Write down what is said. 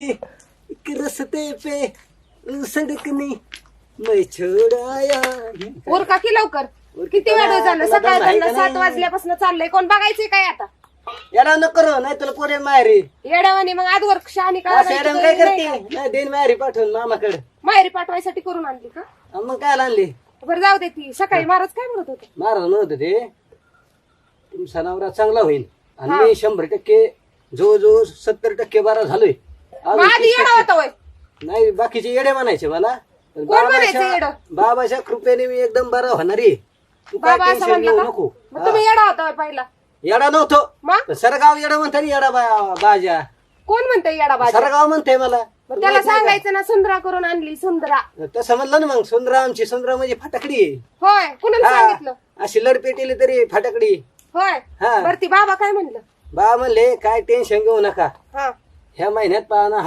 रस्ते पे सडकनी मैं छोड़ाया उरका की लवकर. किती वेळ झालं सकाळ 7 वाजल्यापासून चाललंय. कोण बघायचंय काय आता? याला न करू नाही तुला पोरे माहेरी येड्यावानी मग आजवर शहाणी असं येड्यानं काय करते नाही देईन माहेरी पाठवून मामाकडे माहेरी पाठवायसाठी करून आणली का? मग काय आणली बरं जाऊ दे. ती सकाळी महाराज काय म्हणत होते? महाराज नव्हतं ते तुमचा नवरा चांगला होईल आणि मी 100% जवळजवळ 70% बरा झालोय. मग आधी येडा होता होय? नाही बाकीचे येडे म्हणायचे मला पण कोण म्हणायचं येडं? बाबाच्या कृपेने मी एकदम बरा होणार आहे. तू काय बाबा असं टेन्शन म्हणलं घेऊ का? नको. मग तुम्ही येडा होता होय पहिला? येडा नव्हतो मग सरगाव येडा म्हणते ना, येडा बाजा कोण म्हणतंय येडा बाजा? सरगाव म्हणते मला. मग त्याला सांगायचं ना सुंदरा करून आणली सुंदरा. तसं म्हणलं ना मग सुंदरा आमची सुंदरा म्हणजे फाटकडी आहे. होय कुणाला सांगितलं? अशी लडपेटीली तरी फाटकडी. होय हा. बरं ती बाबा काय म्हणलं? बा म्हणले काय टेन्शन घेऊ नका हा ह्या महिन्यात पाहणं